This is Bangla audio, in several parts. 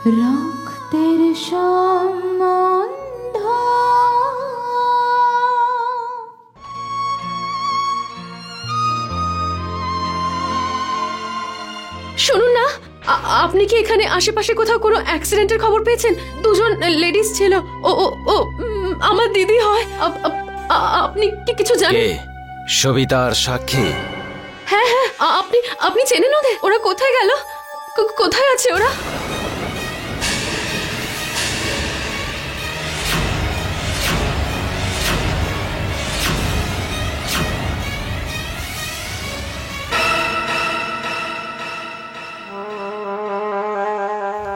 রক্তের সম্বন্ধ। শুনুন না, আপনি কি এখানে আশেপাশে কোথাও কোনো অ্যাক্সিডেন্টের খবর পেয়েছেন? দুজন লেডিস ছিল। ও ও ও আমার দিদি হয়। আপনি কি কিছু জানেন? সবিতার সাক্ষী? হ্যাঁ হ্যাঁ, আপনি চেনেন ওদের? ওরা কোথায় গেল? কোথায় আছে ওরা?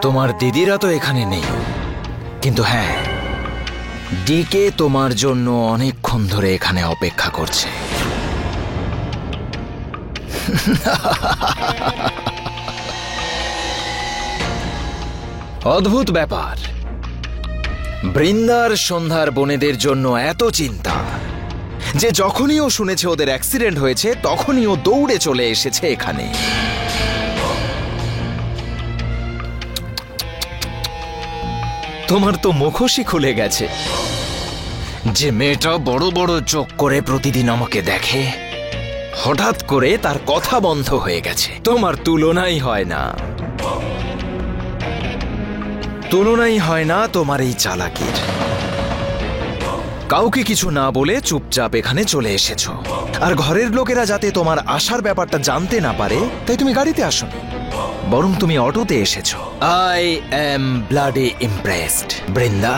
তোমার দিদিরা তো এখানে নেই, কিন্তু হ্যাঁ, ডিকে তোমার জন্য অনেকক্ষণ ধরে এখানে অপেক্ষা করছে। অদ্ভুত ব্যাপার, বৃন্দার সন্ধ্যার বোনেদের জন্য এত চিন্তা যে যখনই ও শুনেছে ওদের অ্যাক্সিডেন্ট হয়েছে তখনই ও দৌড়ে চলে এসেছে এখানে। তোমার তো মুখোশই খুলে গেছে। যে মেয়েটা বড় বড় চোখ করে প্রতিদিন আমাকে দেখে, হঠাৎ করে তার কথা বন্ধ হয়ে গেছে। তোমার তুলনাই হয় না, তুলনাই হয় না তোমার এই চালাকির। কাউকে কিছু না বলে চুপচাপ এখানে চলে এসেছো, আর ঘরের লোকেরা যাতে তোমার আসার ব্যাপারটা জানতে না পারে তাই তুমি গাড়িতে আসোনি, বরং তুমি অটোতে এসেছো। I am bloody impressed Brinda.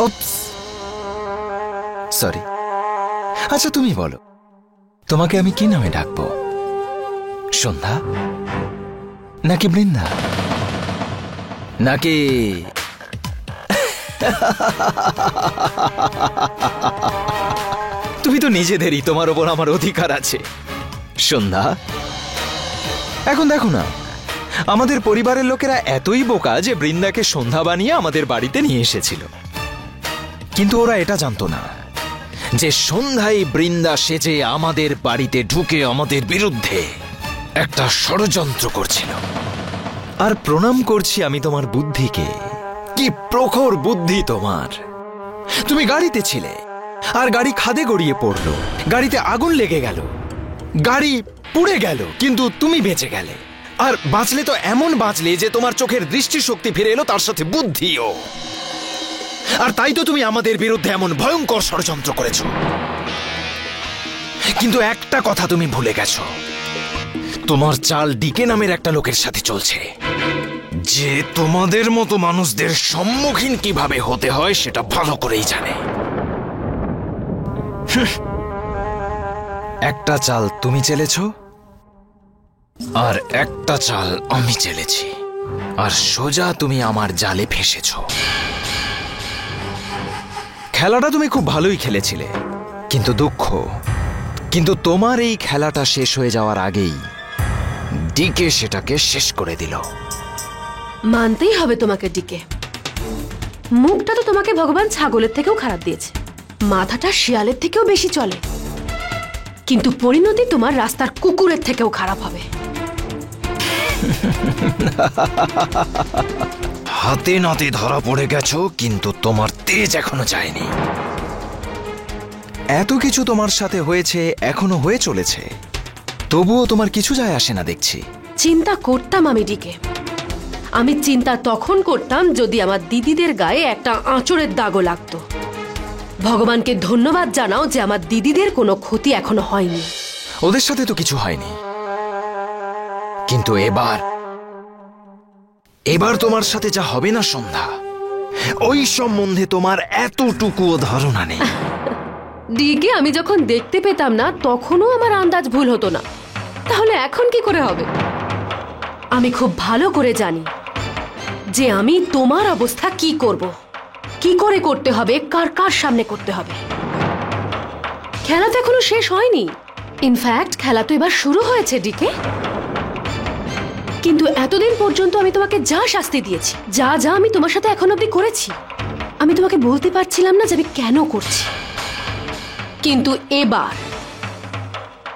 ওপস, sorry. আচ্ছা তুমি বলো, তোমাকে আমি কি নামে ডাকবো? সন্ধ্যা নাকি বৃন্দা নাকি? তুমি তো নিজেদেরই, তোমার ওপর আমার অধিকার আছে। সন্ধ্যা, এখন দেখো না, আমাদের পরিবারের লোকেরা এতই বোকা যে বৃন্দাকে সন্ধ্যা বানিয়ে আমাদের বাড়িতে নিয়ে এসেছিল, কিন্তু ওরা এটা জানতো না যে সন্ধ্যায় বৃন্দা সেজে আমাদের বাড়িতে ঢুকে আমাদের বিরুদ্ধে একটা ষড়যন্ত্র করছিল। আর প্রণাম করছি আমি তোমার বুদ্ধিকে। কি প্রখর বুদ্ধি তোমার! তুমি গাড়িতে ছিলে, আর গাড়ি খাদে গড়িয়ে পড়লো, গাড়িতে আগুন লেগে গেল, গাড়ি পুড়ে গেল, কিন্তু তুমি বেঁচে গেলে। আর বাঁচলে তো এমন বাঁচলে যে তোমার চোখের দৃষ্টিশক্তি ফিরে এলো, তার সাথে বুদ্ধিও। আর তাই তো তুমি আমাদের বিরুদ্ধে এমন ভয়ঙ্কর ষড়যন্ত্র করেছ। কিন্তু একটা কথা তুমি ভুলে গেছো, তোমার চাল ডিকে নামের একটা লোকের সাথে চলছে, যে তোমাদের মতো মানুষদের সম্মুখীন কিভাবে হতে হয় সেটা ভালো করেই জানে। একটা চাল তুমি চেলেছ, আর একটা চাল আমি চেলেছি, আর সোজা তুমি আমার জালে ফেঁসেছ। খেলাটা তুমি খুব ভালোই খেলেছিলে, কিন্তু দুঃখ, কিন্তু তোমার এই খেলাটা শেষ হয়ে যাওয়ার আগেই ডিকে সেটাকে শেষ করে দিল। মানতেই হবে তোমাকে ডিকে, মুখটা তো তোমাকে ভগবান ছাগলের থেকেও খারাপ দিয়েছে, মাথাটা শিয়ালের থেকেও বেশি চলে, কিন্তু পরিণতি তোমার রাস্তার কুকুরের থেকেও খারাপ হবে। হাতে নাতে ধরা পড়ে গেছো, কিন্তু তোমার তেজ এখনো যায়নি। এত কিছু তোমার সাথে হয়েছে, এখনো হয়ে চলেছে, তবুও তোমার কিছু যায় আসে না দেখছি। চিন্তা করতাম আমি ডিকে, আমি চিন্তা তখন করতাম যদি আমার দিদিদের গায়ে একটা আঁচড়ের দাগও লাগতো। ভগবানকে ধন্যবাদ জানাও যে আমার দিদিদের কোনো ক্ষতি এখনো হয়নি। ওদের সাথে তো কিছু হয়নি, কিন্তু এবার তোমার সাথে যা হবে না সন্ধ্যা, ওই সম্বন্ধে তোমার এতটুকুও ধারণা নেই। ডিকে, আমি যখন দেখতে পেতাম না তখনও আমার আন্দাজ ভুল হতো না, তাহলে এখন কি করে হবে? আমি খুব ভালো করে জানি যে আমি তোমার অবস্থা কি করব, কি করে করতে হবে, কার কার সামনে করতে হবে। খেলা তো এখনো শেষ হয়নি, ইনফ্যাক্ট খেলা তো এবার শুরু হয়েছে ডিকে। কিন্তু এতদিন পর্যন্ত আমি তোমাকে যা শাস্তি দিয়েছি, যা যা আমি তোমার সাথে এখন অবধি করেছি, আমি তোমাকে বলতে পারছিলাম না যে আমি কেন করছি। কিন্তু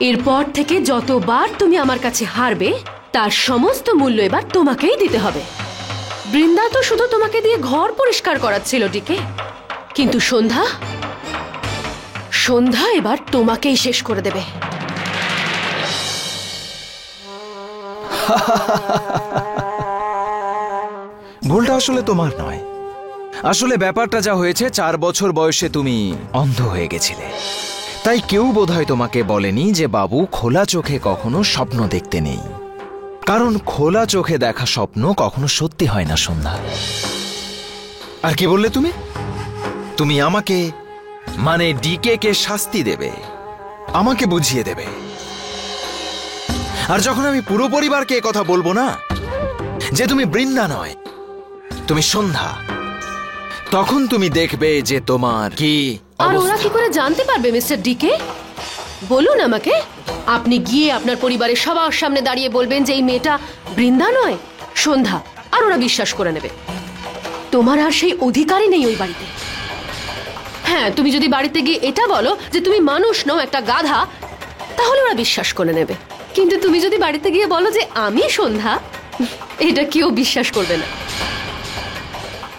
এরপর থেকে যতবার তুমি আমার কাছে হারবে, তার সমস্ত মূল্য এবার তোমাকেই দিতে হবে। বৃন্দা তো শুধু তোমাকে দিয়ে ঘর পরিষ্কার করাচ্ছিল ডিকে, কিন্তু সন্ধ্যা সন্ধ্যা এবার তোমাকেই শেষ করে দেবে। ভুলটা আসলে তোমার নয়। আসলে ব্যাপারটা যা হয়েছে, 4 বছর বয়সে তুমি অন্ধ হয়ে গেছিলে। তাই কেউ বোধহয় তোমাকে বলেনি যে বাবু খোলা চোখে কখনো স্বপ্ন দেখতে নেই, কারণ খোলা চোখে দেখা স্বপ্ন কখনো সত্যি হয় না সন্ধ্যা। আর কি বললে তুমি? তুমি আমাকে, মানে ডিকে কে শাস্তি দেবে, আমাকে বুঝিয়ে দেবে। আর যখন আমি পুরো পরিবারকে কথা বলবো না যে তুমি বৃন্দা নয়, তুমি সন্ধ্যা, তখন তুমি দেখবে যে তোমার কি আর ওরা অবস্থা। কি করে জানতে পারবে মিস্টার ডিকে? বলুন আমাকে। আপনি গিয়ে আপনার পরিবারের সবার সামনে দাঁড়িয়ে বলবেন যে এই মেয়েটা বৃন্দা নয়, সন্ধ্যা, আর ওরা বিশ্বাস করে নেবে। তোমার আর সেই অধিকারই নেই ওই বাড়িতে। হ্যাঁ, তুমি যদি বাড়িতে গিয়ে এটা বলো যে তুমি মানুষ নও, একটা গাধা, তাহলে ওরা বিশ্বাস করে নেবে। কিন্তু তুমি যদি বাড়িতে গিয়ে বলো যে আমি সন্ধ্যা, এটা কেউ বিশ্বাস করবে না।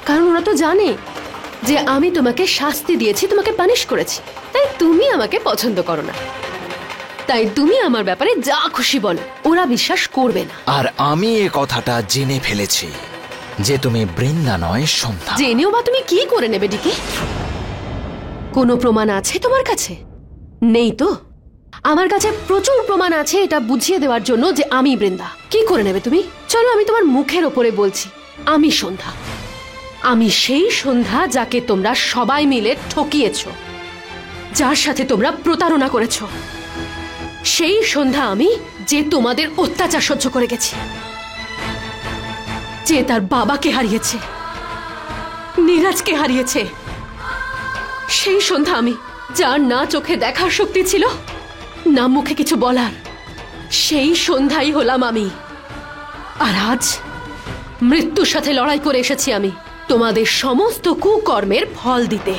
কারণ ওরা তো জানে যে আমি তোমাকে শাস্তি দিয়েছি, তোমাকে পানিশ করেছি, তাই তুমি আমাকে পছন্দ করো না। তাই তুমি আমার ব্যাপারে যা খুশি বলো, ওরা বিশ্বাস করবে না। আর আমি এ কথাটা জেনে ফেলেছি যে তুমি বৃন্দা নয় সন্ধ্যা। জেনেও বা তুমি কি করে নেবে ডিকে? কোনো প্রমাণ আছে তোমার কাছে? নেই তো। আমার কাছে প্রচুর প্রমাণ আছে এটা বুঝিয়ে দেওয়ার জন্য যে আমি বৃন্দা। কি করে নেবে তুমি? চলো আমি তোমার মুখের ওপরে বলছি, আমি সন্ধ্যা। আমি সেই সন্ধ্যা যাকে তোমরা সবাই মিলে ঠকিয়েছো, যার সাথে তোমরা প্রতারণা করেছো। সেই সন্ধ্যা আমি, যে তোমাদের অত্যাচার সহ্য করে গেছি, যে তার বাবাকে হারিয়েছে, নীরাজকে হারিয়েছে। সেই সন্ধ্যা আমি, যার না চোখে দেখার শক্তি ছিল, না মুখে কিছু বলার। সেই সন্ধ্যাই হলাম আমি। আর আজ মৃত্যুর সাথে লড়াই করে এসেছি আমি তোমাদের সমস্ত কুকর্মের ফল দিতে।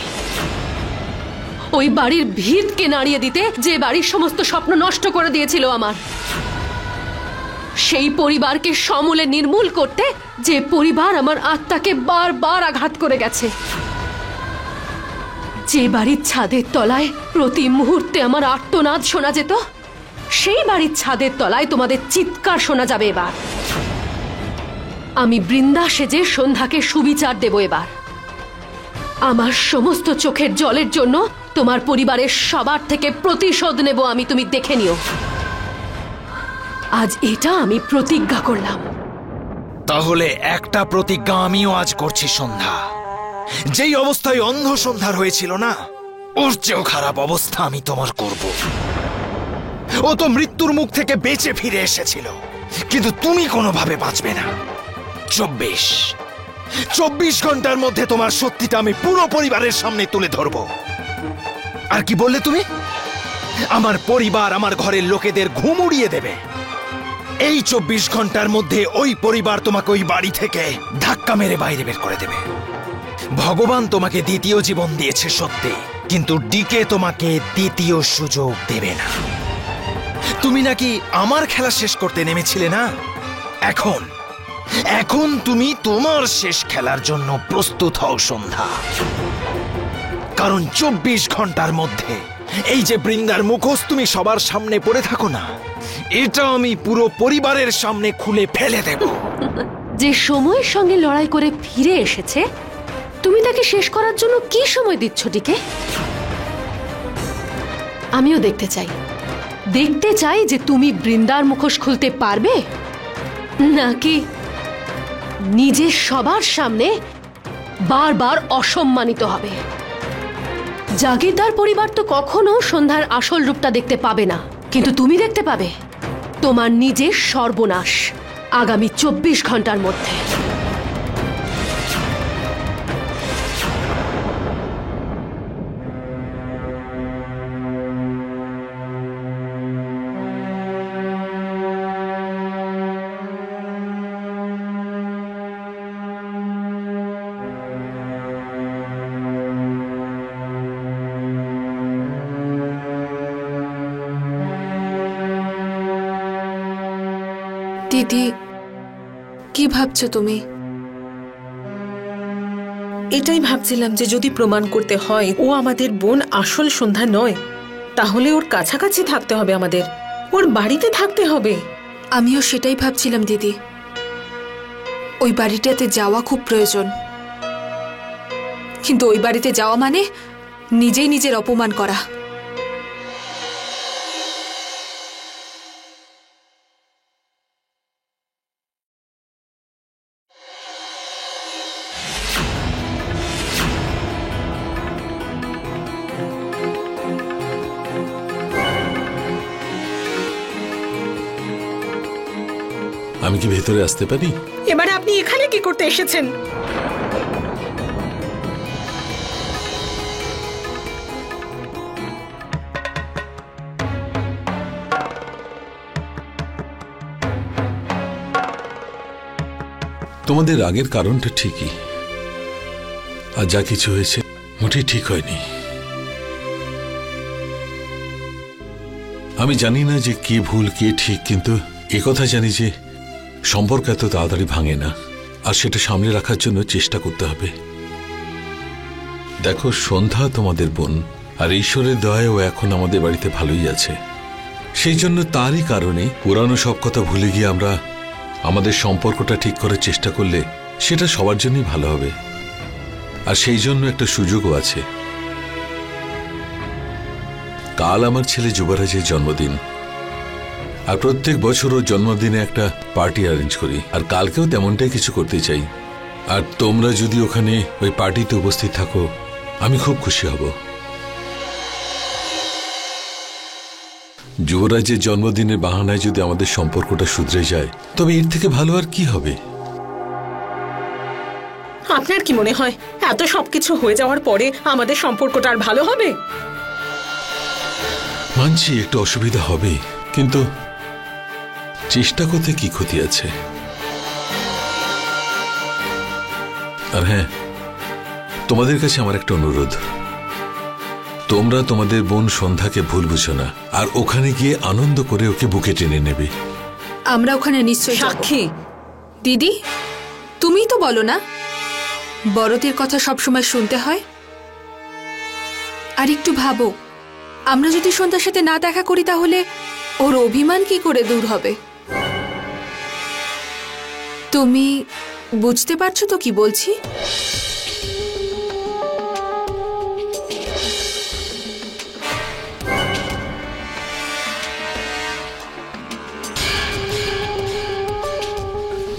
ওই বাড়ির ভিতকে নাড়িয়ে দিতে, যে বাড়ির সমস্ত স্বপ্ন নষ্ট করে দিয়েছিল আমার। সেই পরিবারকে সমূলে নির্মূল করতে, যে পরিবার আমার আত্মাকে বারবার আঘাত করে গেছে। যে বাড়ির ছাদের তলায় প্রতি মুহূর্তে আমার আর্তনাদ শোনা যেত, সেই বাড়ির ছাদের তলায় তোমাদের চিৎকার শোনা যাবে এবার। আমি বৃন্দা সেজে সন্ধ্যাকে সুবিচার দেব এবার। আমার সমস্ত চোখের জলের জন্য তোমার পরিবারের সবার থেকে প্রতিশোধ নেব আমি, তুমি দেখে নিও। আজ এটা আমি প্রতিজ্ঞা করলাম। তাহলে একটা প্রতিজ্ঞা আমিও আজ করছি সন্ধ্যা। যেই অবস্থায় অন্ধ সন্ধ্যার হয়েছিল না, ওর চেয়েও খারাপ অবস্থা আমি তোমার করব। ও তো মৃত্যুর মুখ থেকে বেঁচে ফিরে এসেছিল, কিন্তু তুমি কোনোভাবে বাঁচবে না। 24 ঘন্টার মধ্যে তোমার সত্যিটা আমি পুরো পরিবারের সামনে তুলে ধরব। আর কি বললে তুমি? আমার পরিবার, আমার ঘরের লোকেদের ঘুম উড়িয়ে দেবে। এই 24 ঘন্টার মধ্যে ওই পরিবার তোমাকে ওই বাড়ি থেকে ধাক্কা মেরে বাইরে বের করে দেবে। ভগবান তোমাকে দ্বিতীয় জীবন দিয়েছে সত্যি, কিন্তু ডিকে তোমাকে দ্বিতীয় সুযোগ দেবে না। তুমি নাকি আমার খেলা শেষ করতে নেমেছিলে না? এখন তুমি তোমার শেষ খেলার জন্য প্রস্তুত হও সন্ধ্যা। কারণ 24 ঘন্টার মধ্যে এই যে বৃন্দার মুখোশ তুমি সবার সামনে পড়ে থাকো না, এটা আমি পুরো পরিবারের সামনে খুলে ফেলে দেব। যে সময়ের সঙ্গে লড়াই করে ফিরে এসেছে, তুমি তাকে শেষ করার জন্য কি সময় দিচ্ছ ডিকে? আমিও দেখতে চাই যে তুমি বৃন্দার মুখোশ খুলতে পারবে, নাকি নিজের সবার সামনে বারবার অসম্মানিত হবে। জাগিরদার পরিবার তো কখনো সন্ধ্যার আসল রূপটা দেখতে পাবে না, কিন্তু তুমি দেখতে পাবে তোমার নিজের সর্বনাশ আগামী 24 ঘন্টার মধ্যে। দিদি, কি ভাবছো তুমি? এটাই ভাবছিলাম যে যদি প্রমাণ করতে হয় ও আমাদের বোন আসল সন্ধ্যা নয়, তাহলে ওর কাছাকাছি থাকতে হবে, আমাদের ওর বাড়িতে থাকতে হবে। আমিও সেটাই ভাবছিলাম দিদি। ওই বাড়িটাতে যাওয়া খুব প্রয়োজন, কিন্তু ওই বাড়িতে যাওয়া মানে নিজেই নিজের অপমান করা। আমি কি ভেতরে আসতে পারি? এবারে আপনি এখানে কি করতে এসেছেন? তোমাদের রাগের কারণটা ঠিকই, আর যা কিছু হয়েছে মোটেই ঠিক হয়নি। আমি জানি না যে কে ভুল কে ঠিক, কিন্তু একথা জানি যে সম্পর্ক এত তাড়াতাড়ি ভাঙে না, আর সেটা সামনে রাখার জন্য চেষ্টা করতে হবে। দেখো, সন্ধ্যা তোমাদের বোন, আর ঈশ্বরের দয়ায় ও এখন আমাদের বাড়িতে ভালোই আছে। সেই জন্য তারই কারণে পুরানো সব কথা ভুলে গিয়ে আমরা আমাদের সম্পর্কটা ঠিক করার চেষ্টা করলে সেটা সবার জন্যই ভালো হবে। আর সেই জন্য একটা সুযোগও আছে। কাল আমার ছেলে যুবরাজের জন্মদিন, আর প্রত্যেক বছর ওর জন্মদিনে একটা পার্টি অ্যারেঞ্জ করি, আর কালকেও তেমনটাই কিছু করতে চাই। আর তোমরা যদি ওখানে ওই পার্টিতে উপস্থিত থাকো, আমি খুব খুশি হব। যুবরাজের জন্মদিনের বাহানায় যদি আমাদের সম্পর্কটা শুধরে যায়, তবে এর থেকে ভালো আর কি হবে? আপনার কি মনে হয় এত সবকিছু হয়ে যাওয়ার পরে আমাদের সম্পর্কটা আর ভালো হবে? মানছি একটু অসুবিধা হবে, কিন্তু চেষ্টা করতে কি ক্ষতি আছে? আর হ্যাঁ, তোমাদের কাছে আমার একটা অনুরোধ, তোমরা তোমাদের বোন সন্ধ্যাকে ভুল বুঝো না, আর ওখানে গিয়ে আনন্দ করে ওকে বুকে টেনে নেবে। আমরা ওখানে নিশ্চয়ই যাব। সাক্ষী, দিদি, তুমিই তো বলো না বড়দের কথা সবসময় শুনতে হয়। আর একটু ভাবো, আমরা যদি সন্ধ্যার সাথে না দেখা করি তাহলে ওর অভিমান কি করে দূর হবে? তুমি বুঝতে পারছো তো কি বলছি?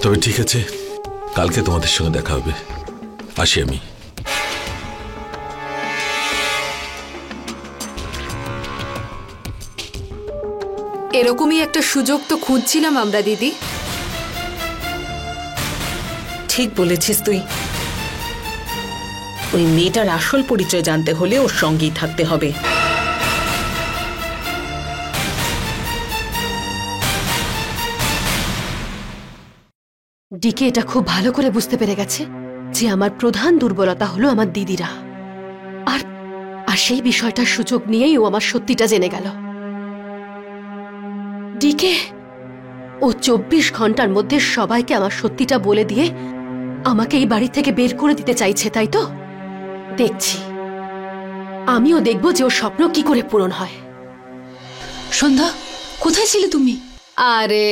তবে ঠিক আছে, কালকে তোমাদের সঙ্গে দেখা হবে। আসি আমি। এরকমই একটা সুযোগ তো খুঁজছিলাম আমরা দিদি। ঠিক বলেছিস তুই। ওই মেয়েটার আসল পরিচয় জানতে হলে ওর সঙ্গেই থাকতে হবে। ডিকে এটা খুব ভালো করে বুঝতে পেরে গেছে যে আমার প্রধান দুর্বলতা হলো আমার দিদিরা, আর আর সেই বিষয়টার সুযোগ নিয়েই ও আমার সত্যিটা জেনে গেল। ডিকে ও 24 ঘন্টার মধ্যে সবাইকে আমার সত্যিটা বলে দিয়ে আমাকে এই বাড়ি থেকে বের করে দিতে চাইছে, তাই তো? দেখছি, আমিও দেখব যে ওর স্বপ্ন কি করে পূরণ হয়। সন্ধ্যা, কোথায় ছিলে তুমি? আরে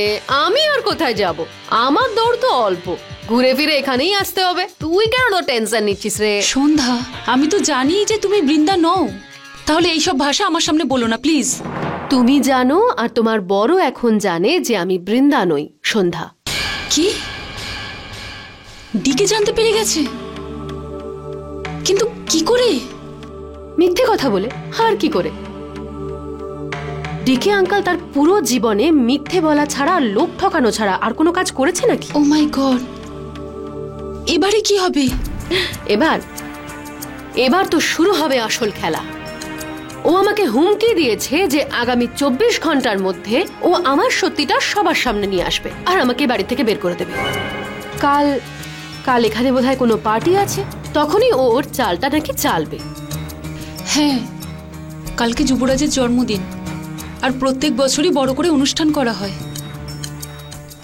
আমি আর কোথায় যাব, আমার দৌড় তো অল্প, ঘুরে ফিরে এখানেই আসতে হবে। তুই কেন টেনশন নিচ্ছিস রে? সন্ধ্যা, আমি তো জানি যে তুমি বৃন্দা নও, তাহলে এইসব ভাষা আমার সামনে বলো না প্লিজ। তুমি জানো, আর তোমার বড় এখন জানে যে আমি বৃন্দা নই, সন্ধ্যা। কি? ডিকে জানতে পেরে গেছে? কিন্তু কি করে? মিথ্যে কথা বলে, আর কি করে? ডিকে আঙ্কেল তার পুরো জীবনে মিথ্যে বলা ছাড়া, লোক ঠকানো ছাড়া আর কোনো কাজ করেছে নাকি? ও মাই গড, এবারে কি হবে? এবার তো শুরু হবে আসল খেলা। ও আমাকে হুমকি দিয়েছে যে আগামী 24 ঘন্টার মধ্যে ও আমার সত্যিটা সবার সামনে নিয়ে আসবে আর আমাকে বাড়ি থেকে বের করে দেবে। কাল এখানে বোধহয় কোনো পার্টি আছে, তখনই ও ওর চালটা নাকি চালবে। হ্যাঁ, কালকে যুবরাজের জন্মদিন, আর প্রত্যেক বছরই বড় করে অনুষ্ঠান করা হয়।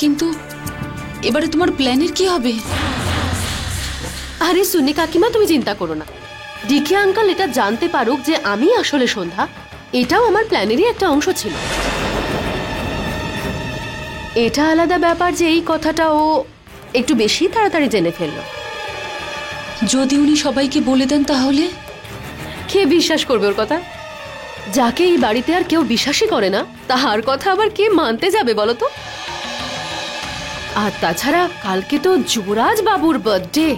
কিন্তু এবারে তোমার প্ল্যানের কি হবে? আরে সুনি কাকিমা, তুমি চিন্তা করো না। ডিকে আঙ্কেল এটা জানতে পারুক যে আমি আসলে সন্ধ্যা, এটাও আমার প্ল্যানেরই একটা অংশ ছিল। এটা আলাদা ব্যাপার যে এই কথাটা ও একটু বেশি তাড়াতাড়ি জেনে ফেললো। যদি উনি সবাইকে বলে দেন তাহলে? কে বিশ্বাস করবে ওর কথা? যাকে এই বাড়িতে আর কেউ বিশ্বাসই করে না, তাহার কথা আবার কে মানতে যাবে বলো তো? আর তাছাড়া কালকে তো যুবরাজ বাবুর বার্থডে।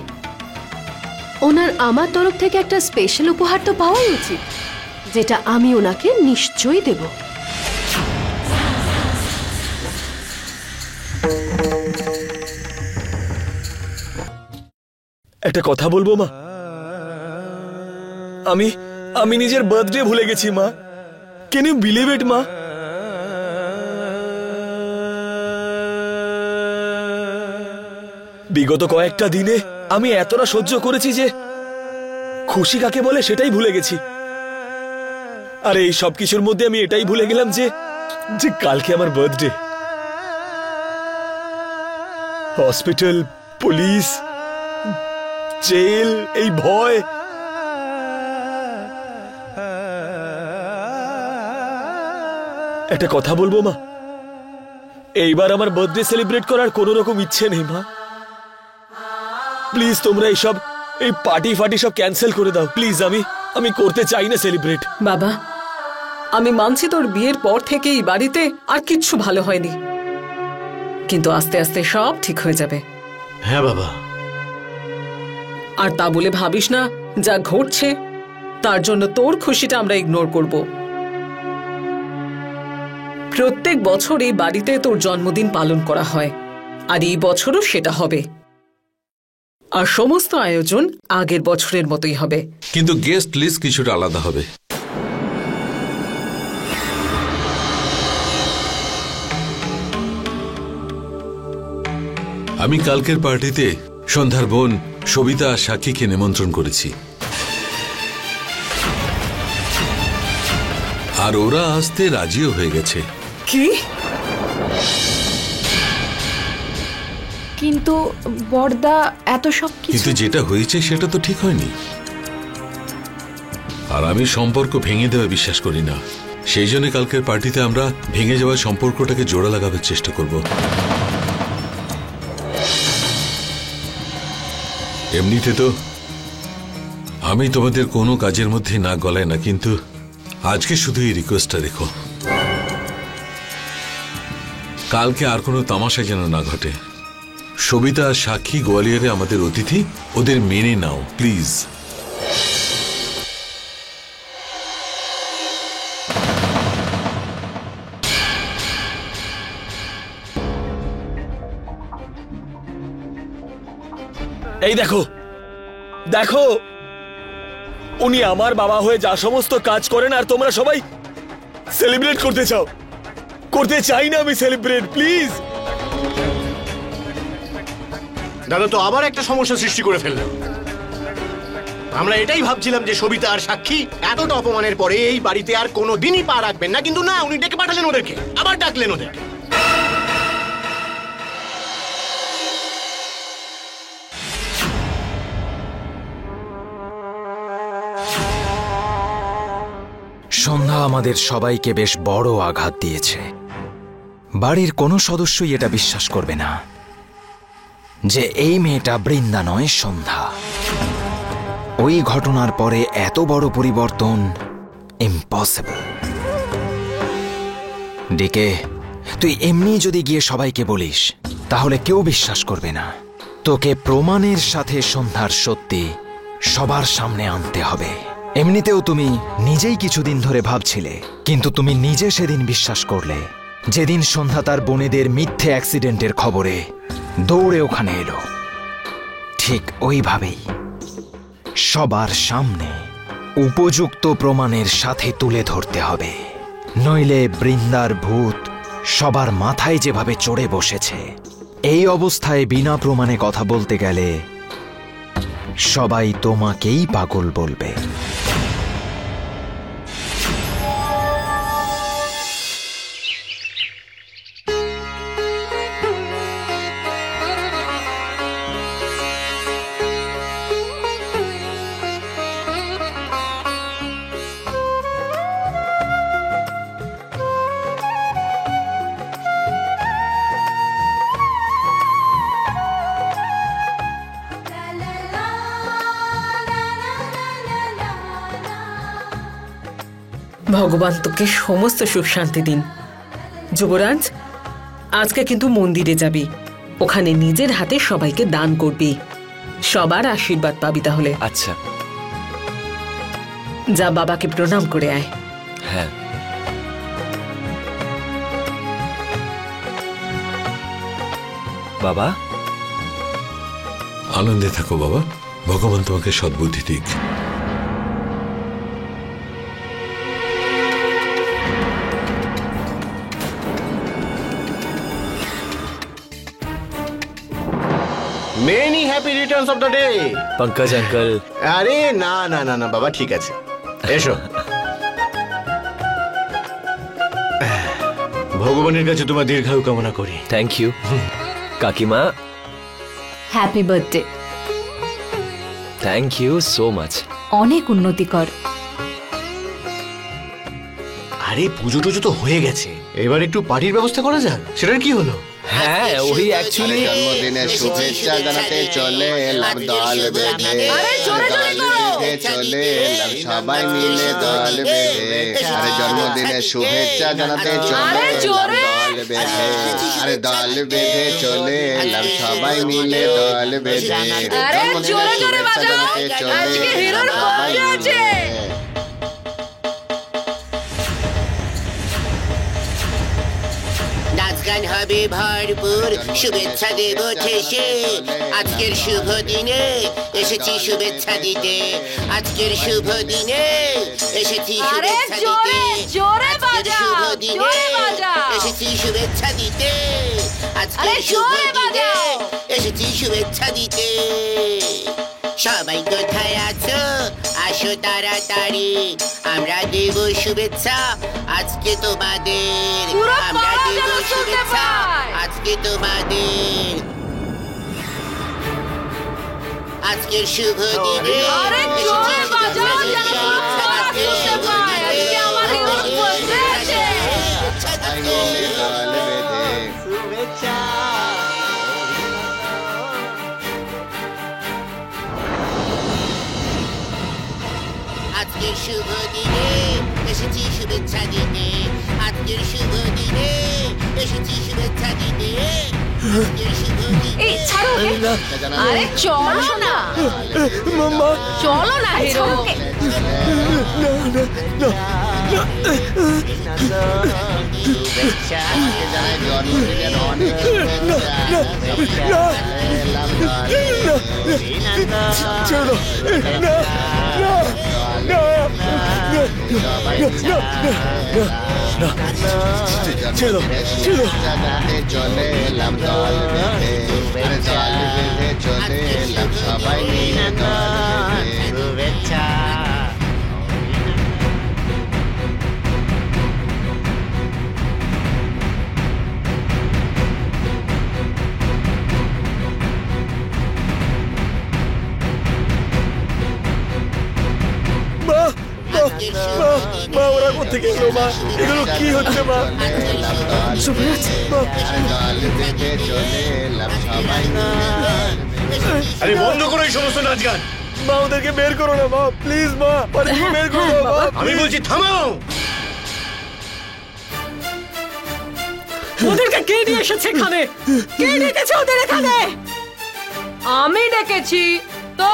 ওনার আমার তরফ থেকে একটা স্পেশাল উপহার তো পাওয়াই উচিত, যেটা আমি ওনাকে নিশ্চয়ই দেব। একটা কথা বলবো মা? আমি নিজের বার্থডে ভুলে গেছি মা। ক্যান ইউ বিলিভ ইট মা? বিগত কয়েকটা দিনে আমি এতটা সহ্য করেছি যে খুশি কাকে বলে সেটাই ভুলে গেছি। আর এই সব কিছুর মধ্যে আমি এটাই ভুলে গেলাম যে কালকে আমার বার্থডে। হসপিটাল, পুলিশ, জেল, এই ভয়। একটা কথা বলবো মা? এইবার আমার বার্থডে সেলিব্রেট করার কোনো রকম ইচ্ছে নেই মা। প্লিজ তোমরা এই পার্টি ফার্টি সব ক্যান্সেল করে দাও প্লিজ। আমি করতে চাই না সেলিব্রেট। বাবা, আমি মানছি তোর বিয়ের পর থেকে এই বাড়িতে আর কিচ্ছু ভালো হয়নি, কিন্তু আস্তে আস্তে সব ঠিক হয়ে যাবে। হ্যাঁ বাবা। আর তা বলে ভাবিস না যা ঘটছে তার জন্য তোর খুশিটা আমরা ইগনোর করব। প্রত্যেক বছর এই বাড়িতে তোর জন্মদিন পালন করা হয়, আর এই বছরও সেটা হবে। আর সমস্ত আয়োজন আগের বছরের মতোই হবে, কিন্তু গেস্ট লিস্ট কিছুটা আলাদা হবে। আমি কালকের পার্টিতে সন্ধ্যার বোন সবিতা আর সাক্ষীকে নিমন্ত্রণ করেছি, আর ওরা আসতে রাজিও হয়ে গেছে। কি? কিন্তু বড়দা, এত সব কিন্তু যেটা হয়েছে সেটা তো ঠিক হয়নি, আর আমি সম্পর্ক ভেঙে দেওয়া বিশ্বাস করি না। সেই জন্য কালকের পার্টিতে আমরা ভেঙে যাওয়া সম্পর্কটাকে জোড়া লাগাবার চেষ্টা করব। এমনিতে তো আমি তোমাদের কোনো কাজের মধ্যে না গলায় না, কিন্তু আজকে শুধু এই রিকোয়েস্টটা রেখো, কালকে আর কোনো তামাশা যেন না ঘটে। সবিতা আর সাক্ষী গোয়ালিয়রে আমাদের অতিথি, ওদের মেনে নাও প্লিজ। এই দেখো দেখো, উনি আমার বাবা হয়ে যা সমস্ত কাজ করেন আর তোমরা সবাই সেলিব্রেট করতে চাও। করতে চাই না আমি সেলিব্রেট, প্লিজ। দাদা তো আবার একটা সমস্যা সৃষ্টি করে ফেললো। আমরা এটাই ভাবছিলাম যে সবিতা আর সাক্ষী এতটা অপমানের পরে এই বাড়িতে আর কোনো দিনই পা রাখবেন না, কিন্তু না, উনি ডেকে পাঠালেন ওদেরকে, আবার ডাকলেন ওদেরকে। সন্ধ্যা আমাদের সবাইকে বেশ বড় আঘাত দিয়েছে। বাড়ির কোনো সদস্যই এটা বিশ্বাস করবে না যে এই মেয়েটা বৃন্দা নয়, সন্ধ্যা। ওই ঘটনার পরে এত বড় পরিবর্তন ইম্পসিবল। ডিকে, তুই এমনি যদি গিয়ে সবাইকে বলিস তাহলে কেউ বিশ্বাস করবে না। তোকে প্রমাণের সাথে সন্ধ্যার সত্যি সবার সামনে আনতে হবে। এমনিতেও তুমি নিজেই কিছুদিন ধরে ভাবছিলে, কিন্তু তুমি নিজে সেদিন বিশ্বাস করলে যেদিন সন্ধ্যা তার বোনেদের মিথ্যে অ্যাক্সিডেন্টের খবরে দৌড়ে ওখানে এলো। ঠিক ওইভাবেই সবার সামনে উপযুক্ত প্রমাণের সাথে তুলে ধরতে হবে, নইলে বৃন্দার ভূত সবার মাথায় যেভাবে চড়ে বসেছে, এই অবস্থায় বিনা প্রমাণে কথা বলতে গেলে সবাই তোমাকেই পাগল বলবে। ভগবান তোকে সমস্ত সুখ শান্তি দিন। যুবরাজ, আজকে কিন্তু মন্দিরে যাবি, ওখানে নিজের হাতে সবাইকে দান করবি, সবার আশীর্বাদ পাবি। তাহলে আচ্ছা। যা বাবাকে প্রণাম করে আয়। হ্যাঁ। বাবা, আনন্দে থাকো বাবা, ভগবান তোমাকে সদ্বুদ্ধি দিক। Many happy Returns of the day. Pankaj uncle. আরে না না না না বাবা, ঠিক আছে, এসো। ভগবানের কাছে তোমার দীর্ঘায়ু কামনা করি। থ্যাংক ইউ কাকিমা। Happy birthday. Thank you so much. অনেক উন্নতি কর। আরে পুজো টুজো তো হয়ে গেছে, এবার একটু পার্টির ব্যবস্থা করা যাক। সেটার কি হলো? হ্যাঁ, ওই অ্যাকচুয়ালি জন্মদিনের শুভেচ্ছা জানাতে চলে এলাম দল বেঁধে, চলে এলাম সবাই মিলে দল বেঁধে। আরে জন্মদিনের শুভেচ্ছা জানাতে চলে এলাম দল বেঁধে, আরে দল বেঁধে চলে এলাম সবাই মিলে দল বেঁধে। জন্মদিনের শুভেচ্ছা জানাতে চলে এলাম সবাই মিলে। নাচ গান হবে ভরপুর, শুভেচ্ছা দেব ঠেসে। আজকের শুভ দিনে এসেছি শুভেচ্ছা দিতে, আজকের শুভ দিনে এসেছি শুভেচ্ছা দিতে, আজকের শুভ দিনে এসেছি শুভেচ্ছা দিতে, আজকের শুভ দিনে এসেছি শুভেচ্ছা দিতে। সবাই কোথায় আছো? আসো তাড়াতাড়ি, আমরা দেব শুভেচ্ছা আজকে তোমাদের, আমরা দেব শুভেচ্ছা আজকে তোমাদের। আজকের শুভ দিনে আজকের শুভ দিনে এসেছি শুভেচ্ছা দিতে, আজকের শুভ দিনে এসেছি শুভেচ্ছা দিতে, আজকের শুভ দিনে। এই ছাড়ো, আরে চলো না মাম্মা, চলো না হিরো। জানাই জন্মদিনের অনেক চলে এলাম দল বেঁধে, আরে দল বেঁধে চলে এলাম সবাই মিলে দল শুভেচ্ছা। মা, ওরা কোথেকে এলো? মা, এগুলো কি হচ্ছে? মা, আরে বন্ধ করো এই সমস্ত নাচ গান। মা, ওদেরকে বের করো না মা, প্লিজ মা, বের করো মা। আমি বলছি থামাও। ওদেরকে কে নিয়ে এসেছে এখানে? কে ডেকেছে ওদের এখানে? আমি ডেকেছি তো।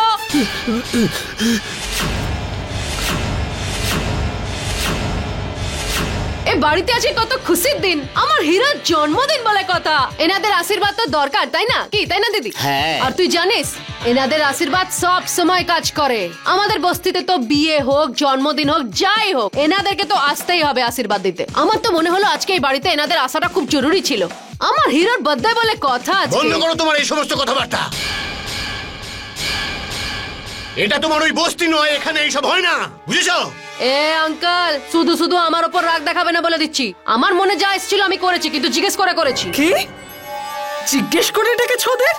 এ বাড়িতে আছে কত খুশির দিন, আমার হিরোর জন্মদিন বলে কথা। এনাদের আশীর্বাদ তো দরকার, তাই না? কি তাই না দিদি? হ্যাঁ। আর তুই জানিস এনাদের আশীর্বাদ সব সময় কাজ করে। আমাদের বস্তিতে তো বিয়ে হোক, জন্মদিন হোক, যাই হোক, এনাদেরকে তো আসতেই হবে আশীর্বাদ দিতে। আমার তো মনে হলো আজকে এই বাড়িতে এনাদের আসাটা খুব জরুরি ছিল। আমার হিরোর বার্থডে বলে কথা আছে। বন্ধ করো তোমার এই সমস্ত কথাবার্তা। এটা তোমার ওই বস্তি নয়, এখানে এইসব হয় না, বুঝেছো? এ আঙ্কেল, শুধু শুধু আমার উপর রাগ দেখাবে না বলে দিচ্ছি। আমার মনে যা এসেছিল আমি করেছি, কিন্তু জিজ্ঞেস করে করেছি। কি জিজ্ঞেস করে ডেকেছো ওদের?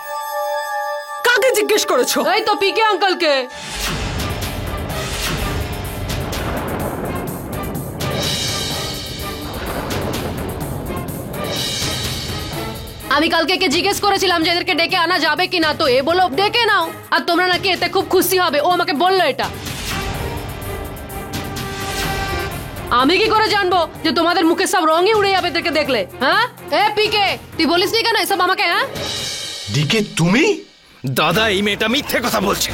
কাকে জিজ্ঞেস করেছো? এই তো পিকে আঙ্কেলকে। আমি কালকে কে জিজ্ঞেস করেছিলাম যে এদেরকে ডেকে আনা যাবে কিনা, তো এ বলো ডেকে নাও। আর তোমরা নাকি এতে খুব খুশি হবে, ও আমাকে বললো এটা। আমি কি করে জানবো যে তোমাদের মুখে সব রঙই উড়ে যাবে এদেরকে দেখলে? হ্যাঁ এ পিকে, তুই বলিস নি কেন এসব আমাকে? হ্যাঁ ডিকে তুমি? দাদা এই মেয়েটা মিথ্যে কথা বলছে।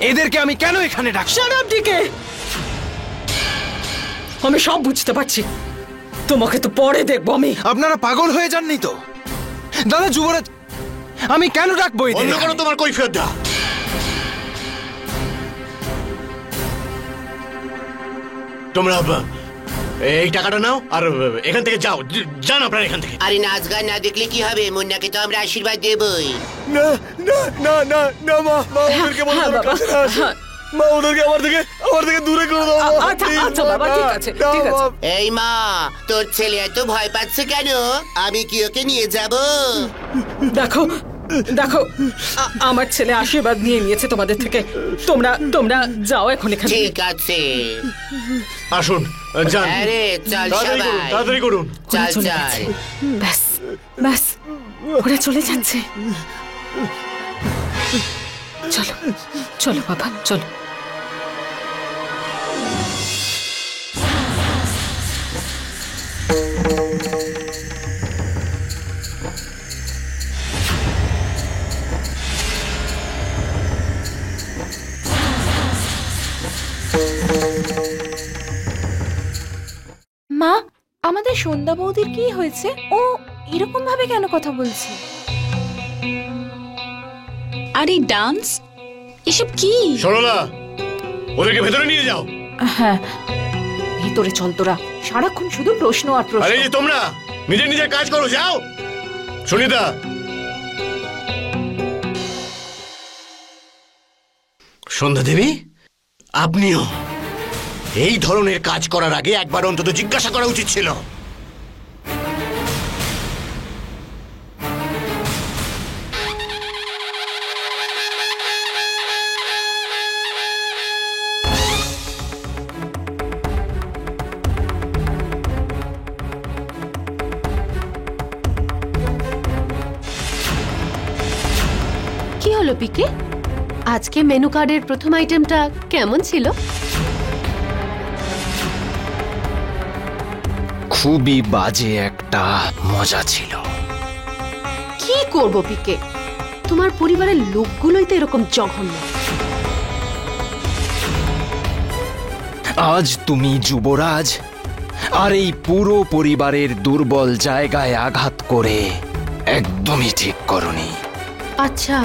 এদেরকে আমি কেন এখানে ডাকছি? শাট আপ ডিকে, আমি সব বুঝতে পারছি। তোমাকে তো পরে দেখবো আমি। আপনারা পাগল হয়ে যাননি তো? দাদা যুবরাজ, আমি কেন ডাকবো এদের? অন্য কোনো তোমার কৈফিয়ত দাও। তোমরা এই টাকাটা নাও আর এখান থেকে যাও, যান আপনারা এখান থেকে। আরে নাচ গান না দেখলে কি হবে, মুন্নাকে তো আমরা আশীর্বাদ দেবই। না না না না না মা, মা ওদেরকে বলো তোমরা কাছে না আসো। মা ওদেরকে আমার থেকে দূরে করে দাও মা। আচ্ছা আচ্ছা বাবা, ঠিক আছে না, ঠিক আছে। এই মা, তোর ছেলে এত ভয় পাচ্ছে কেন? আমি কি ওকে নিয়ে যাব? দেখো দেখো, আমার ছেলে আশীর্বাদ নিয়ে নিয়েছে তোমাদের থেকে। তোমরা যাও এখন এখানে। ঠিক আছে, আসুন যান। আরে চল সবাই, তাড়াতাড়ি করুন। চল চলে চল। গেছে। ব্যাস ব্যাস, ওরা চলে যাচ্ছে। চলো চলো বাবা, চলো। মা, আমাদের সন্ধ্যা বৌদির কি হয়েছে? ও এরকম ভাবে কেন কথা বলছে? আর এই ডান্স, এসব কি? সরলা, ওদেরকে ভেতরে নিয়ে যাও। হ্যাঁ, ভিতরে চল তোরা। সারাক্ষণ শুধু প্রশ্ন আর আরে প্রশ্ন। এই যে তোমরা নিজের কাজ করো, যাও। সুনিতা, সন্ধ্যা দেবী, আপনিও এই ধরনের কাজ করার আগে একবার অন্তত জিজ্ঞাসা করা উচিত ছিল। কি হলো পিকে? আজকে মেনু কার্ডের প্রথম আইটেমটা কেমন ছিল? খুবই বাজে একটা মজা ছিল। কি করব পিকে, তোমার পরিবারের লোকগুলোই তো এরকম জঘন্য। আজ তুমি যুবরাজ আর এই পুরো পরিবারের দুর্বল জায়গায় আঘাত করে একদমই ঠিক করনি। আচ্ছা,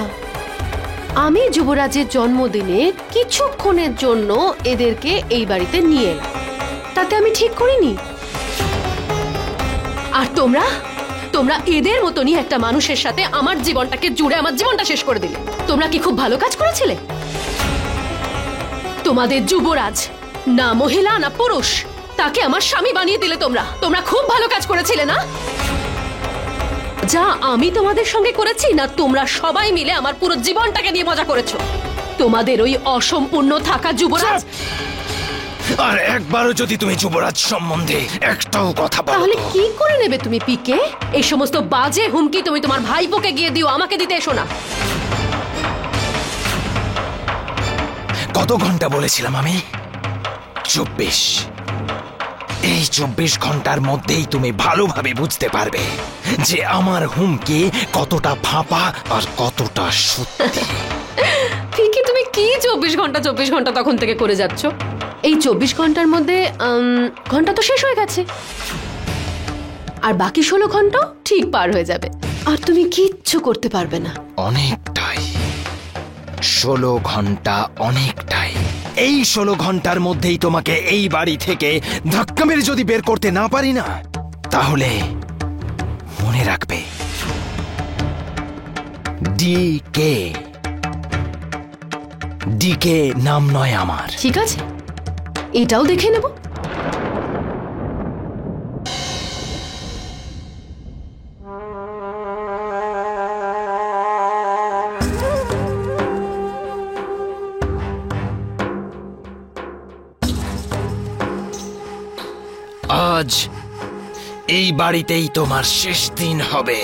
আমি যুবরাজের জন্মদিনে কিছুক্ষণের জন্য এদেরকে এই বাড়িতে নিয়ে এলাম, তাতে আমি ঠিক করিনি? আর তোমরা এদের মতনই একটা মানুষের সাথে আমার জীবনটাকে জুড়ে আমার জীবনটা শেষ করে দিলে। তোমরা কি খুব ভালো কাজ করেছিলে? তোমাদের যুবরাজ না মহিলা না পুরুষ, তাকে আমার স্বামী বানিয়ে দিলে তোমরা খুব ভালো কাজ করেছিলে না? যা আমি তোমাদের সঙ্গে করেছি না, তোমরা সবাই মিলে আমার পুরো জীবনটাকে নিয়ে মজা করেছো। তোমাদের ওই অসম্পূর্ণ থাকা যুবরাজ। আর একবারও যদি তুমি যুবরাজ সম্বন্ধে একটাও কথা বলো, তাহলে কি করে নেবে তুমি পিকে? এই সমস্ত বাজে হুমকি তুমি তোমার ভাইপোকে গিয়ে দিও, আমাকে দিতে এসো না। কত ঘন্টা বলেছিলাম আমি? 24। এই 24 ঘন্টার মধ্যেই তুমি ভালোভাবে বুঝতে পারবে যে আমার হুমকি কতটা ফাঁপা আর কতটা সত্যি। পিকে, তুমি কি 24 ঘন্টা তখন থেকে করে যাচ্ছ? এই 24 ঘন্টার মধ্যে ঘন্টা তো শেষ হয়ে গেছে, আর বাকি 16 ঘন্টা ঠিক পার হয়ে যাবে, আর তুমি কিচ্ছু করতে পারবে না। অনেকটাই, 16 ঘন্টা অনেকটাই। এই 16 ঘন্টার মধ্যেই তোমাকে এই বাড়ি থেকে ধাক্কা মেরে যদি বের করতে না পারি না, তাহলে মনে রাখবে ডিকে নাম নয় আমার। ঠিক আছে, এটাও দেখে নেব। আজ এই বাড়িতেই তোমার শেষ দিন হবে।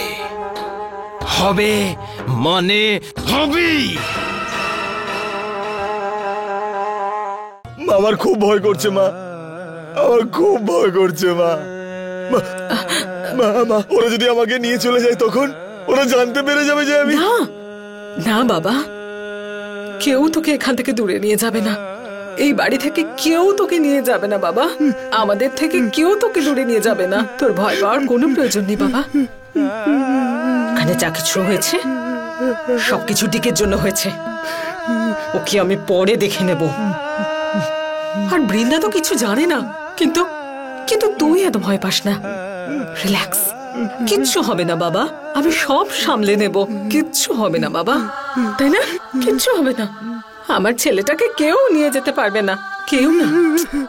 হবে মানে হবেই। আমার খুব ভয় করছে মা, আমার খুব ভয় করছে মা। মা মা, ওরা যদি আমাকে নিয়ে চলে যায় তখন ওরা জানতে পেরে যাবে যে আমি। না না বাবা, কেউ তোকে এখান থেকে দূরে নিয়ে যাবে না। এই বাড়ি থেকে কেউ তোকে নিয়ে যাবে না বাবা। আমাদের থেকে কেউ তোকে দূরে নিয়ে যাবে না। তোর ভয় পাওয়ার কোনো প্রয়োজন নেই বাবা। এখানে যা কিছু হয়েছে সবকিছু ডিকের জন্য হয়েছে। ওকে আমি পরে দেখে নেব। আর বৃন্দা তো কিছু জানে না, কিন্তু কিন্তু তুই এত ভয় পাস না। রিল্যাক্স, কিচ্ছু হবে না বাবা। আমি সব সামলে নেব, কিচ্ছু হবে না বাবা, তাই না? কিচ্ছু হবে না। আমার ছেলেটাকে কেউ নিয়ে যেতে পারবে না, কেউ না।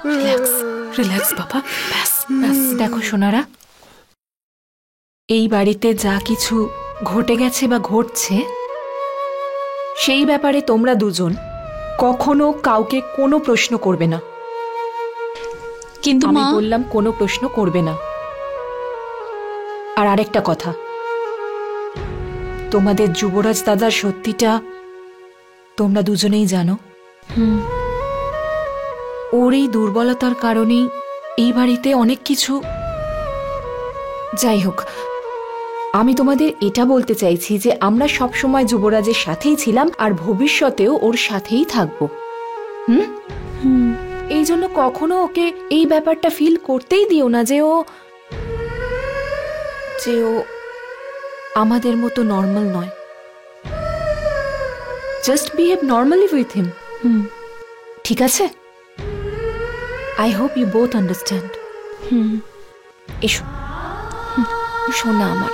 রিল্যাক্স রিল্যাক্স বাবা, ব্যাস ব্যাস। দেখো সোনারা, এই বাড়িতে যা কিছু ঘটে গেছে বা ঘটছে সেই ব্যাপারে তোমরা দুজন কখনো কাউকে কোনো প্রশ্ন করবে না। কিন্তু আমি মা, বললাম কোনো প্রশ্ন করবে না। আর আরেকটা কথা, তোমাদের যুবরাজ দাদার সত্যিটা তোমরা দুজনেই জানো। ওর এই দুর্বলতার কারণেই এই বাড়িতে অনেক কিছু। যাই হোক, আমি তোমাদের এটা বলতে চাইছি যে আমরা সব সময় যুবরাজের সাথেই ছিলাম আর ভবিষ্যতেও ওর সাথেই থাকবো। এই জন্য কখনো ওকে এই ব্যাপারটা ফিল করতেই দিও না যে ও আমাদের মতো নর্মাল নয়। Just behave normally with him. ঠিক আছে? I hope you both understand. এসো শোনা আমার।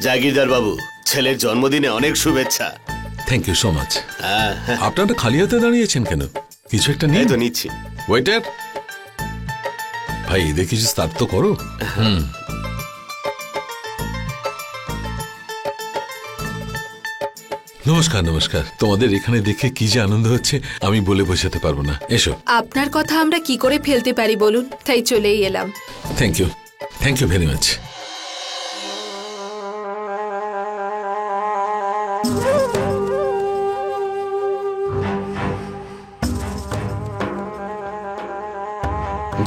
জাগিরদার বাবু, ছেলের জন্মদিনে অনেক শুভেচ্ছা। Thank you so much. আপনারা খালি হাতে দাঁড়িয়েছেন কেন? কিছু একটা নিয়ে তো নিচ্ছি। ওয়েটার ভাই, এদের কিছু স্টার্ট তো করো। নমস্কার নমস্কার। তোমাদের এখানে দেখে কি যে আনন্দ হচ্ছে আমি বলে বোঝাতে পারবো না। এসো। আপনার কথা আমরা কি করে ফেলতে পারি বলুন, তাই চলেই এলাম। Thank you very much.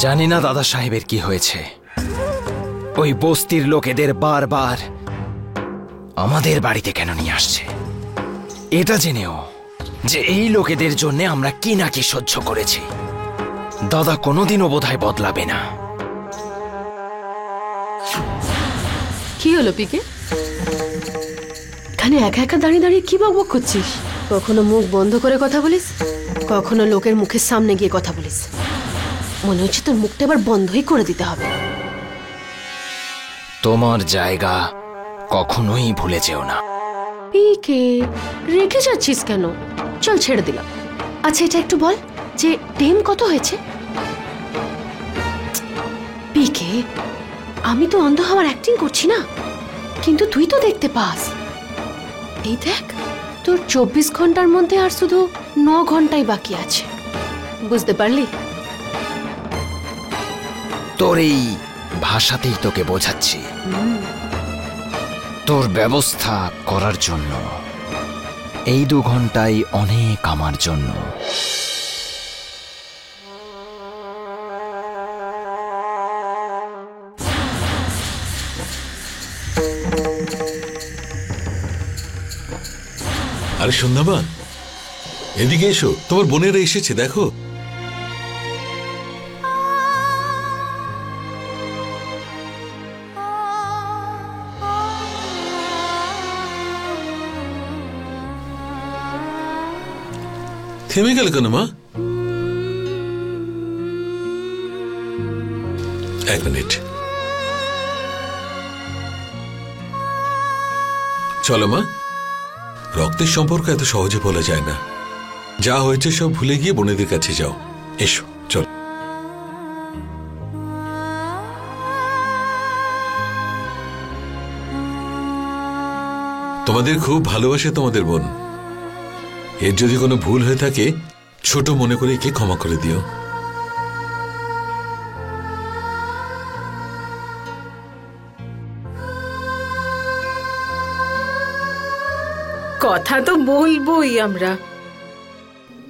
জানি না দাদা সাহেবের কি হয়েছে। ওই বস্তির লোকেদের বারবার আমাদের বাড়িতে কেন নিয়ে আসছে, এটা জেনেও যে এই লোকেদের জন্য আমরা কি না কি সহ্য করেছি। দাদা কোনোদিনও বোধহয় বদলাবে না। কি হলো পিকে? এখানে একা একা দাঁড়িয়ে দাঁড়িয়ে কি বকবক করছিস? কখনো মুখ বন্ধ করে কথা বলিস, কখনো লোকের মুখের সামনে গিয়ে কথা বলিস। মনে হচ্ছে তোর মুখটা এবার বন্ধই করে দিতে হবে। তোমার জায়গা কখনোই ভুলে যেও না। পিকে, রেখে যাচ্ছিস কেন? চল ছেড়ে দিলাম। আচ্ছা এটা একটু বল যে টেম কত হয়েছে? পিকে, আমি তো অন্ধ হওয়ার অ্যাক্টিং করছি না, কিন্তু তুই তো দেখতে পাস। এই দেখ, তোর 24 ঘন্টার মধ্যে আর শুধু 9 ঘন্টাই বাকি আছে। বুঝতে পারলি? তোর এই ভাষাতেই তোকে বোঝাচ্ছি। তোর ব্যবস্থা করার জন্য এই 2 ঘন্টাই অনেক আমার জন্য। আরে সন্ধ্যাবান, এদিকে এসো, তোমার বোনেরা এসেছে দেখো। থেমে গেল কেন মা? 1 মিনিট। চলো মা, রক্তের সম্পর্ক এত সহজে বলা যায় না। যা হয়েছে সব ভুলে গিয়ে বোনেদের কাছে যাও। এসো চল। তোমাদের খুব ভালোবাসে তোমাদের বোন। এর যদি কোনো ভুল হয়ে থাকে ছোট মনে করে একে ক্ষমা করে দিও। কথা তো বলবোই আমরা,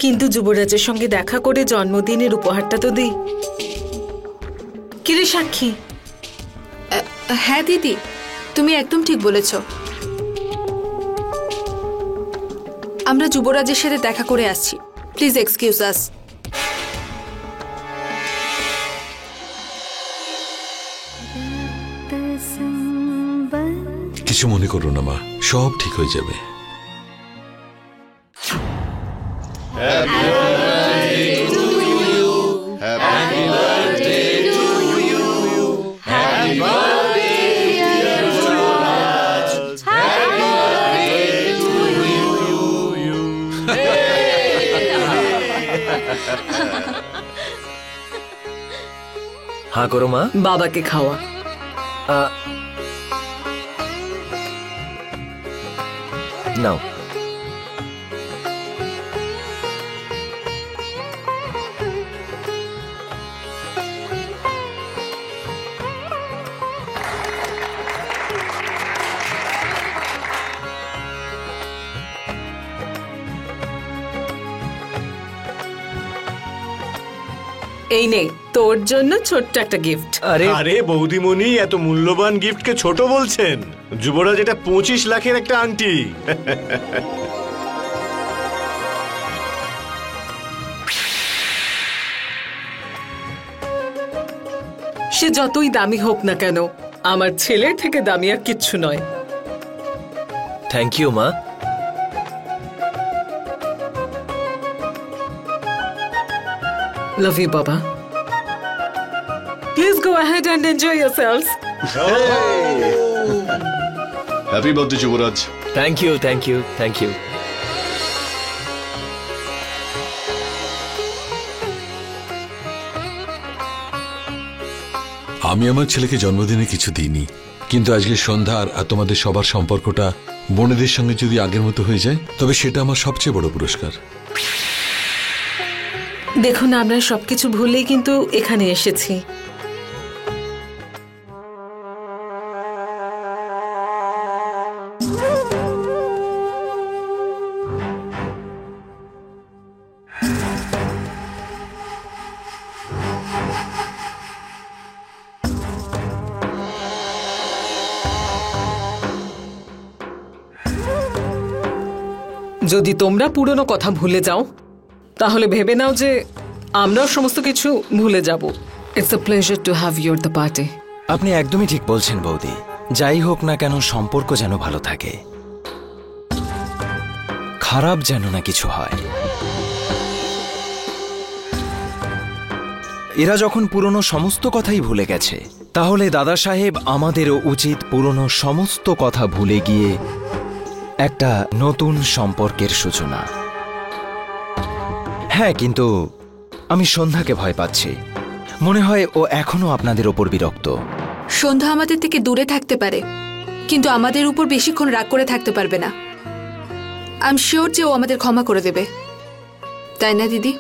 কিন্তু যুবরাজের সঙ্গে দেখা করে জন্মদিনের উপহারটা তো দিই। কিরে সাক্ষী? হ্যাঁ দিদি, তুমি একদম ঠিক বলেছ। আমরা যুবরাজের সাথে দেখা করে আসছি, প্লিজ এক্সকিউজ আস। কিছু মনে করো না মা, সব ঠিক হয়ে যাবে। হ্যাঁ করো মা। বাবাকে খাওয়া। নাও। এই নে তোর জন্য ছোট্ট একটা গিফট। আরে বৌদিমণি, এত মূল্যবান গিফটকে ছোট বলছেন? যুবরাজ, এটা 25 লাখের একটা আংটি। সে যতই দামি হোক না কেন, আমার ছেলের থেকে দামি আর কিচ্ছু নয়। থ্যাংক ইউ মা। Love you, Baba. Please go ahead and enjoy yourselves. Happy birthday Yuvraj. Thank you, thank you, thank you. আমি আমার ছেলেকে জন্মদিনে কিছু দিইনি, কিন্তু আজকে সন্ধ্যা আর তোমাদের সবার সম্পর্কটা বোনেদের সঙ্গে যদি আগের মতো হয়ে যায়, তবে সেটা আমার সবচেয়ে বড় পুরস্কার। দেখুন, আমরা সবকিছু ভুলেই কিন্তু এখানে এসেছি। যদি তোমরা পুরনো কথা ভুলে যাও, তাহলে ভেবে নাও যে আমরাও সমস্ত কিছু ভুলে যাব। It's a pleasure to have you at the party. আপনি একদমই ঠিক বলছেন বৌদি। যাই হোক না কেন, সম্পর্ক যেন ভালো থাকে, খারাপ যেন না কিছু হয়। এরা যখন পুরনো সমস্ত কথাই ভুলে গেছে, তাহলে দাদা সাহেব আমাদেরও উচিত পুরনো সমস্ত কথা ভুলে গিয়ে একটা নতুন সম্পর্কের সূচনা। হ্যাঁ, কিন্তু আমি সন্ধ্যাকে ভয় পাচ্ছি। মনে হয় ও এখনো আপনাদের ওপর বিরক্ত। সন্ধ্যা আমাদের থেকে দূরে থাকতে পারে, কিন্তু আমাদের উপর বেশিক্ষণ রাগ করে থাকতে পারবে না। আই এম শিওর যে ও আমাদের ক্ষমা করে দেবে, তাই না দিদি?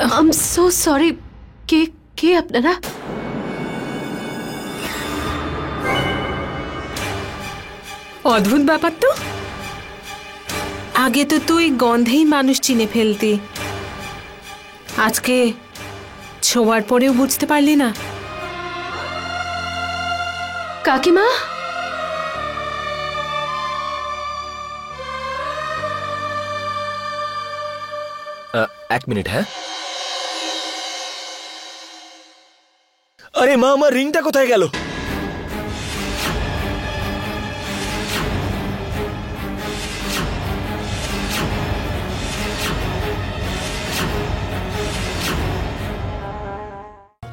I am so sorry. কে কে আপনারা? অদ্ভুত ব্যাপার তো। আগে তো তুই গন্ধেই মানুষ চিনে ফেলতি, আজকে ছোঁয়ার পরেও বুঝতে পারলি না? কাকিমা, এক মিনিট। হ্যাঁ, আরে মা, আমার রিংটা কোথায় গেল?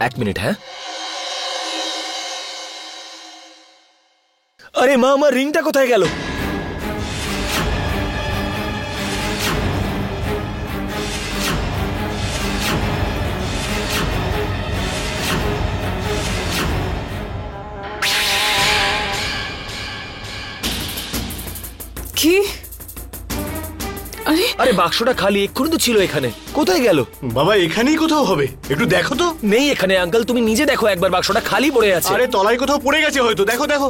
এক মিনিট। হ্যাঁ, আরে মা, আমার রিংটা কোথায় গেল? কি? আরে আরে বাক্সটা খালি, এক্ষুনি তো ছিল এখানে, কোথায় গেল? বাবা এখানেই কোথাও হবে, একটু দেখো তো। নেই এখানে আঙ্কেল, তুমি নিজে দেখো একবার, বাক্সটা খালি পড়ে আছে। আরে তলায় কোথাও পড়ে গেছে হয়তো, দেখো দেখো।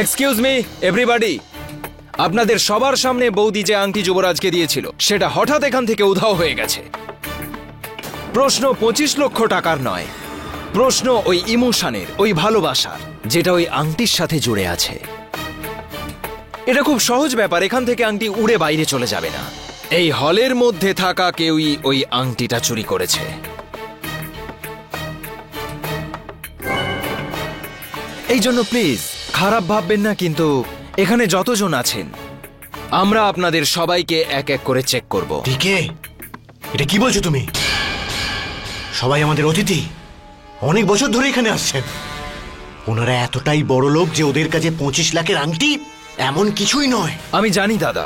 এক্সকিউজ মি এভরিবডি, আপনাদের সবার সামনে বৌদি যে আংটি যুবরাজকে দিয়েছিল সেটা হঠাৎ এখান থেকে উধাও হয়ে গেছে। প্রশ্ন 25 লক্ষ টাকার নয়, প্রশ্ন ওই ইমোশনের, ওই ভালোবাসার, যেটা ওই আংটির সাথে জুড়ে আছে। এটা খুব সহজ ব্যাপার, এখান থেকে আংটি উড়ে বাইরে চলে যাবে না। এই হলের মধ্যে থাকা কেউই ওই আংটিটা চুরি করেছে। এই জন্য প্লিজ খারাপ ভাববেন না, কিন্তু এখানে যতজন আছেন আমরা আপনাদের সবাইকে এক এক করে চেক করব। ডিকে, এটা কি বলছো তুমি? সবাই আমাদের অতিথি, অনেক বছর ধরে এখানে আসছেন। ওনারা এতটাই বড় লোক যে ওদের কাছে 25 লাখের আংটি এমন কিছুই নয়। আমি জানি দাদা,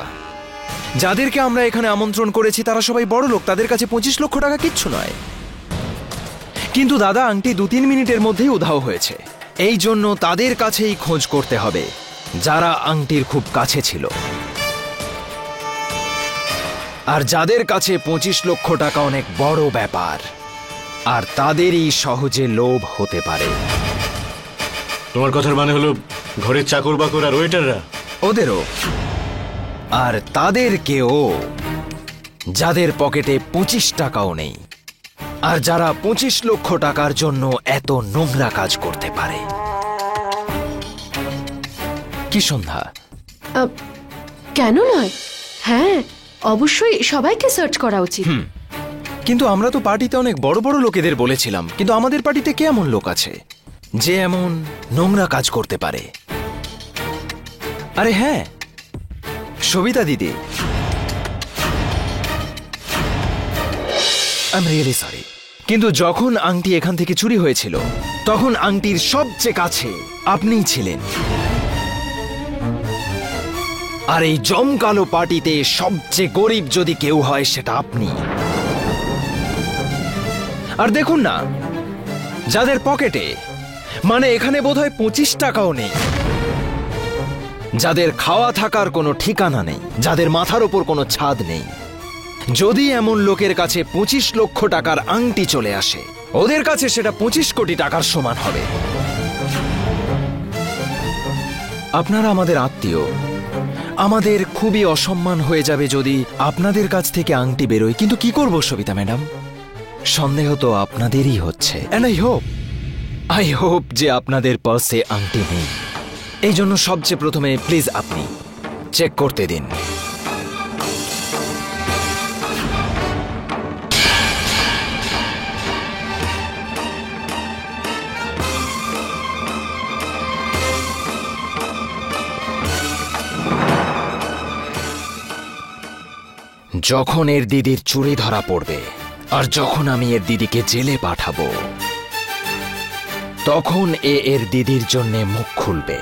যাদেরকে আমরা এখানে আমন্ত্রণ করেছি তারা সবাই বড় লোক, তাদের কাছে 25 লক্ষ টাকা কিচ্ছু নয়। কিন্তু দাদা, আংটি 2-3 মিনিটের মধ্যেই উধাও হয়েছে। এই জন্য তাদের কাছেই খোঁজ করতে হবে যারা আংটির খুব কাছে ছিল, আর যাদের কাছে 25 লক্ষ টাকা অনেক বড় ব্যাপার, আর তাদেরই সহজে লোভ হতে পারে। তোমার কথার মানে হলো ঘরের চাকর বাকর আর ওয়েটাররা? ওদেরও, আর তাদেরকেও যাদের পকেটে 25 টাকাও নেই, আর যারা 25 লক্ষ টাকার জন্য এত নোংরা কাজ করতে পারে। কি সন্ধ্যা? কেন নয়? হ্যাঁ, অবশ্যই সবাইকে সার্চ করা উচিত। কিন্তু আমরা তো পার্টিতে অনেক বড় বড় লোকেদের বলেছিলাম, কিন্তু আমাদের পার্টিতে কে এমন লোক আছে যে এমন নোংরা কাজ করতে পারে? আরে হ্যাঁ, সবিতা দিদি, আই এম রিয়েলি সরি, কিন্তু যখন আংটি এখান থেকে চুরি হয়েছিল তখন আংটির সবচেয়ে কাছে আপনিই ছিলেন। আর এই জমকালো পার্টিতে সবচেয়ে গরিব যদি কেউ হয় সেটা আপনি। আর দেখুন না, যাদের পকেটে, মানে এখানে বোধহয় 25 টাকাও নেই, যাদের খাওয়া থাকার কোনো ঠিকানা নেই, যাদের মাথার ওপর কোনো ছাদ নেই, যদি এমন লোকের কাছে 25 লক্ষ টাকার আংটি চলে আসে, ওদের কাছে সেটা 25 কোটি টাকার সমান হবে। আপনারা আমাদের আত্মীয়, আমাদের খুবই অসম্মান হয়ে যাবে যদি আপনাদের কাছ থেকে আংটি বেরোয়। কিন্তু কি করব সবিতা ম্যাডাম, সন্দেহ তো আপনাদেরই হচ্ছে। এন্ড আই হোপ যে আপনাদের পার্সে আংটি নেই। এই জন্য সবচেয়ে প্রথমে প্লিজ আপনি চেক করতে দিন। যখন এর দিদির চুরি ধরা পড়বে, আর যখন আমি এর দিদিকে জেলে পাঠাবো, তখন এর দিদির জন্য মুখ খুলবে।